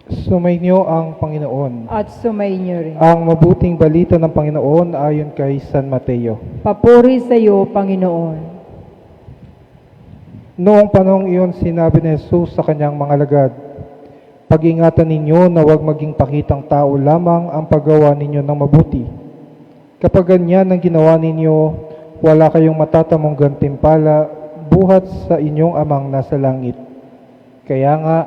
Sumainyo ang Panginoon. at sumainyo rin. Ang mabuting balita ng Panginoon ayon kay San Mateo. Papuri sa iyo, Panginoon. Noong panahong iyon, sinabi ni Jesus sa kanyang mga alagad, "Pag-ingatan ninyo na huwag maging pakitang tao lamang ang paggawa ninyo ng mabuti. Kapag ganyan ang ginawa ninyo, wala kayong matatamong gantimpala buhat sa inyong amang nasa langit. Kaya nga,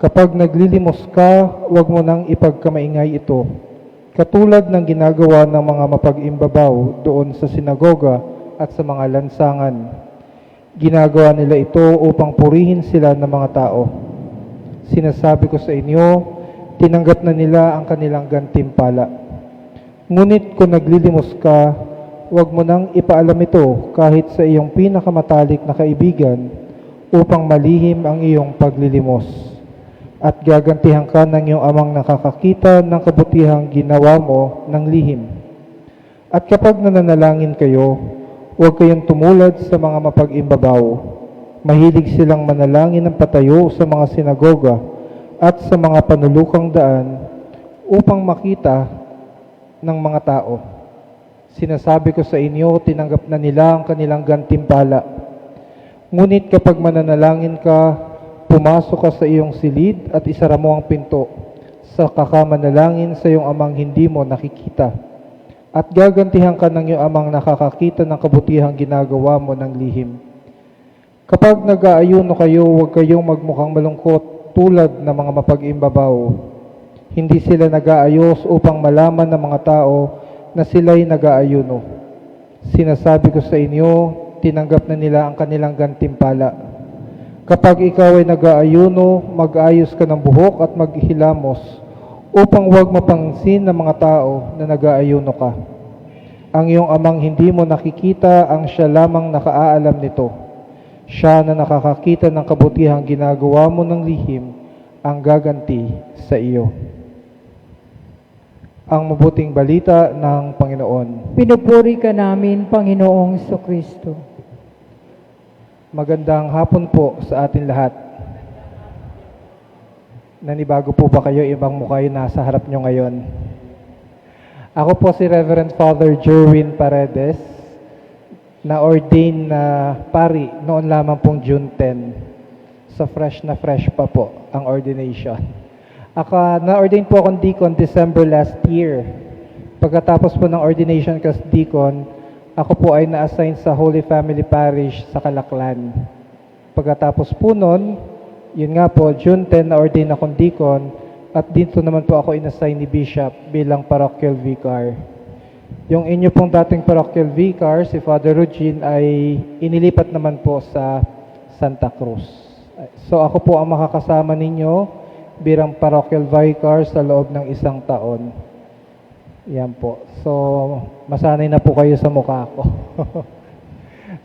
kapag naglilimos ka, huwag mo nang ipagkamaingay ito, katulad ng ginagawa ng mga mapag-imbabaw doon sa sinagoga at sa mga lansangan. Ginagawa nila ito upang purihin sila ng mga tao. Sinasabi ko sa inyo, tinanggap na nila ang kanilang gantimpala. Ngunit kung naglilimos ka, huwag mo nang ipaalam ito kahit sa iyong pinakamatalik na kaibigan upang malihim ang iyong paglilimos. At gagantihan ka ng iyong amang nakakakita ng kabutihang ginawa mo ng lihim. At kapag nananalangin kayo, huwag kayong tumulad sa mga mapag-imbabaw. Mahilig silang manalangin ng patayo sa mga sinagoga at sa mga panulukang daan upang makita ng mga tao. Sinasabi ko sa inyo, tinanggap na nila ang kanilang gantimpala. Ngunit kapag mananalangin ka, pumasok ka sa iyong silid at isara mo ang pinto sa kakamanalangin sa iyong amang hindi mo nakikita. At gagantihan ka ng iyong amang nakakakita ng kabutihang ginagawa mo ng lihim. Kapag nag-aayuno kayo, huwag kayong magmukhang malungkot tulad ng mga mapag-imbabaw. Hindi sila nag-aayos upang malaman ng mga tao na sila'y nag-aayuno. Sinasabi ko sa inyo, tinanggap na nila ang kanilang gantimpala. Kapag ikaw ay nag-aayuno, mag-ayos ka ng buhok at maghilamos upang huwag mapangsin ng mga tao na nag-aayuno ka. Ang iyong amang hindi mo nakikita, ang siya lamang nakaalam nito. Siya na nakakakita ng kabutihang ginagawa mo ng lihim, ang gaganti sa iyo." Ang mabuting balita ng Panginoon. Pinupuri ka namin, Panginoong Kristo. Magandang hapon po sa atin lahat. Nanibago po ba kayo, ibang mukha yung nasa harap nyo ngayon? Ako po si Reverend Father Jerwin Paredes, na ordain na pari noon lamang pong June 10. So fresh na fresh pa po ang ordination. Na-ordain po akong deacon December last year. Pagkatapos po ng ordination as deacon, ako po ay na-assign sa Holy Family Parish sa Calaclan. Pagkatapos po nun, yun nga po, June 10 na-ordain akong deacon at dito naman po ako in-assign ni Bishop bilang parochial vicar. Yung inyo pong dating parochial vicar, si Father Eugene, ay inilipat naman po sa Santa Cruz. So ako po ang makakasama ninyo bilang parochial vicar sa loob ng 1 taon. Yan po. So, masanay na po kayo sa mukha ko.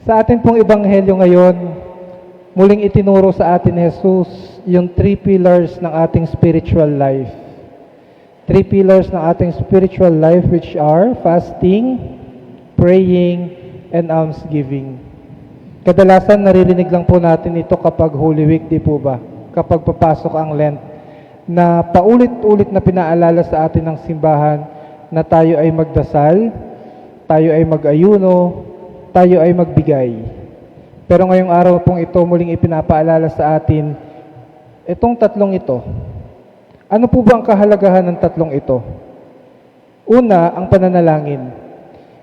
Sa atin pong ebanghelyo ngayon, muling itinuro sa atin ni Jesus yung 3 pillars ng ating spiritual life. 3 pillars ng ating spiritual life which are fasting, praying, and almsgiving. Kadalasan naririnig lang po natin ito kapag Holy Week, di po ba? Kapag papasok ang Lent, na paulit-ulit na pinaalala sa atin ng simbahan na tayo ay magdasal, tayo ay mag-ayuno, tayo ay magbigay. Pero ngayong araw pong ito, muling ipinapaalala sa atin itong tatlong ito. Ano po ba ang kahalagahan ng tatlong ito? Una, ang pananalangin.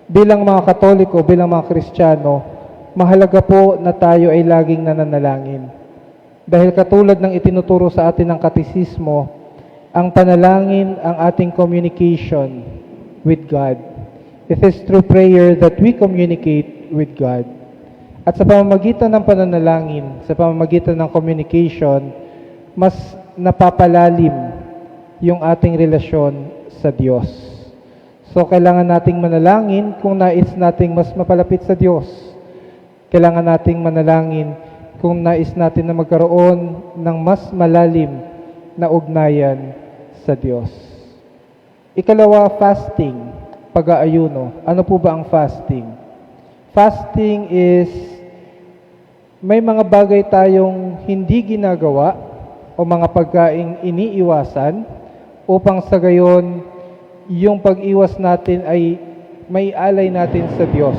Bilang mga Katoliko, bilang mga Kristiyano, mahalaga po na tayo ay laging nananalangin. Dahil katulad ng itinuturo sa atin ng katisismo, ang panalangin ang ating communication with God. It is through prayer that we communicate with God. At sa pamamagitan ng pananalangin, sa pamamagitan ng communication, mas napapalalim yung ating relasyon sa Diyos. So, kailangan nating manalangin kung nais nating mas mapalapit sa Diyos. Kailangan nating manalangin kung nais natin na magkaroon ng mas malalim na ugnayan sa Diyos. Ikalawa, fasting, pag-aayuno. Ano po ba ang fasting? Fasting is may mga bagay tayong hindi ginagawa o mga pagkaing iniiwasan upang sa gayon yung pag-iwas natin ay may alay natin sa Diyos.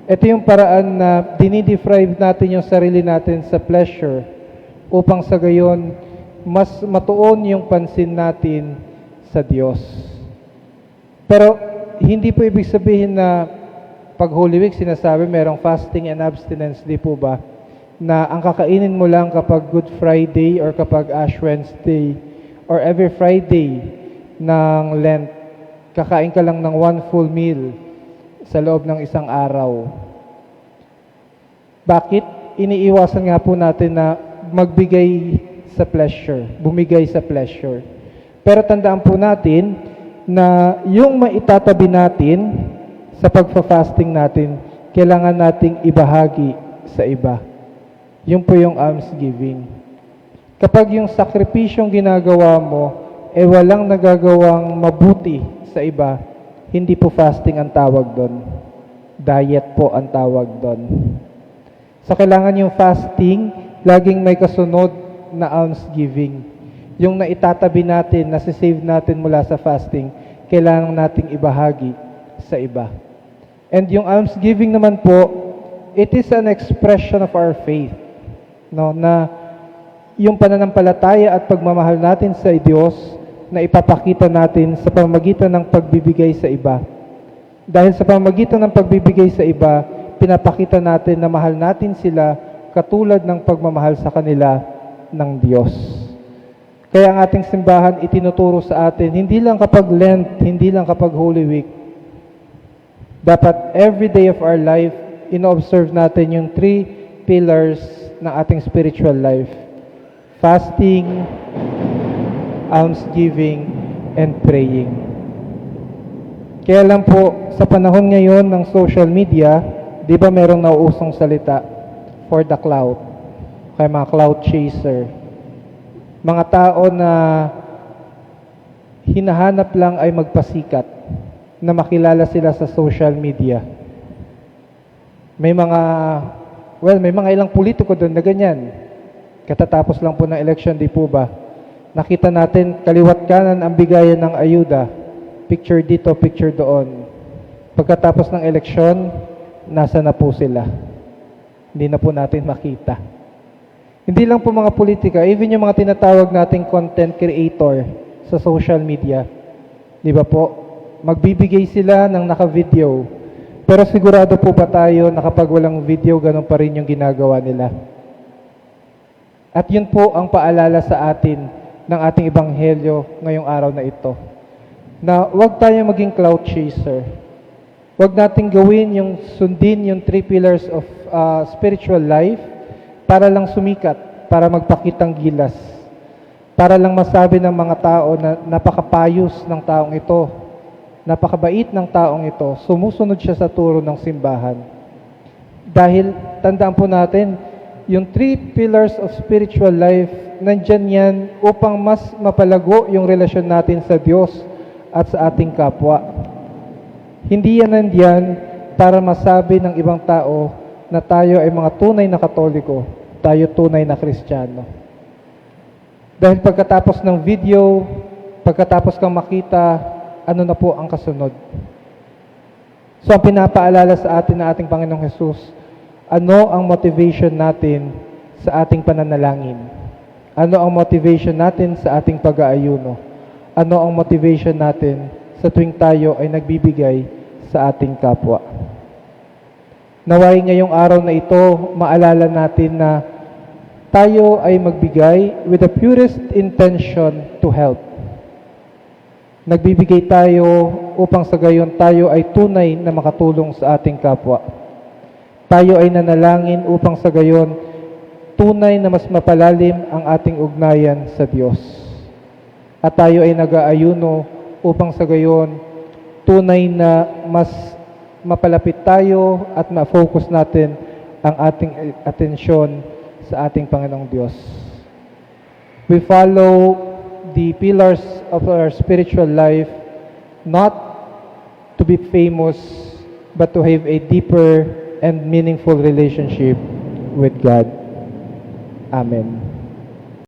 Ito yung paraan na dinideprive natin yung sarili natin sa pleasure upang sa gayon mas matuon yung pansin natin sa Diyos. Pero hindi po ibig sabihin na pag Holy Week sinasabi merong fasting and abstinence, di po ba? Na ang kakainin mo lang kapag Good Friday or kapag Ash Wednesday or every Friday ng Lent, kakain ka lang ng one full meal sa loob ng isang araw. Bakit? Iniiwasan nga po natin na magbigay sa pleasure, bumigay sa pleasure. Pero tandaan po natin na yung maitatabi natin sa pagfa-fasting natin, kailangan nating ibahagi sa iba. Yun po yung almsgiving. Kapag yung sakripisyong ginagawa mo, walang nagagawang mabuti sa iba, hindi po fasting ang tawag doon. Diet po ang tawag doon. So kailangan yung fasting, laging may kasunod na almsgiving. Yung naitatabi natin, nasisave natin mula sa fasting, kailangan nating ibahagi sa iba. And yung almsgiving naman po, it is an expression of our faith. No, na yung pananampalataya at pagmamahal natin sa Diyos na ipapakita natin sa pamamagitan ng pagbibigay sa iba. Dahil sa pamamagitan ng pagbibigay sa iba, pinapakita natin na mahal natin sila katulad ng pagmamahal sa kanila ng Diyos. Kaya ang ating simbahan itinuturo sa atin, hindi lang kapag Lent, hindi lang kapag Holy Week. Dapat every day of our life, ino-observe natin yung 3 pillars ng ating spiritual life. Fasting, almsgiving, and praying. Kaya lang po, sa panahon ngayon ng social media, di ba merong nauusong salita? For the cloud. Kaya mga cloud chaser. Mga tao na hinahanap lang ay magpasikat, na makilala sila sa social media. May mga ilang politiko doon na ganyan. Katatapos lang po ng election, di po ba? Nakita natin, kaliwat kanan ang bigayan ng ayuda. Picture dito, picture doon. Pagkatapos ng eleksyon, nasa na po sila. Hindi na po natin makita. Hindi lang po mga politika, even yung mga tinatawag nating content creator sa social media. Di ba po? Magbibigay sila ng naka-video. Pero sigurado po ba tayo na kapag walang video, ganun pa rin yung ginagawa nila? At yun po ang paalala sa atin ng ating ebanghelyo ngayong araw na ito. Na huwag tayo maging cloud chaser. Huwag nating gawin sundin yung 3 pillars of spiritual life para lang sumikat, para magpakitang gilas. Para lang masabi ng mga tao na napakapayos ng taong ito, napakabait ng taong ito, sumusunod siya sa turo ng simbahan. Dahil, tandaan po natin, yung 3 pillars of spiritual life, nandyan yan upang mas mapalago yung relasyon natin sa Diyos at sa ating kapwa. Hindi yan nandyan para masabi ng ibang tao na tayo ay mga tunay na Katoliko, tayo tunay na Kristiyano. Dahil pagkatapos ng video, pagkatapos kang makita, ano na po ang kasunod? So ang pinapaalala sa atin na ating Panginoong Jesus, ano ang motivation natin sa ating pananalangin? Ano ang motivation natin sa ating pag-aayuno? Ano ang motivation natin sa tuwing tayo ay nagbibigay sa ating kapwa? Naway ngayong araw na ito, maalala natin na tayo ay magbigay with the purest intention to help. Nagbibigay tayo upang sa gayon tayo ay tunay na makatulong sa ating kapwa. Tayo ay nanalangin upang sa gayon tunay na mas mapalalim ang ating ugnayan sa Diyos. At tayo ay nag-aayuno upang sa gayon tunay na mas mapalapit tayo at ma-focus natin ang ating atensyon sa ating Panginoong Diyos. We follow the pillars of our spiritual life not to be famous but to have a deeper and meaningful relationship with God. Amen.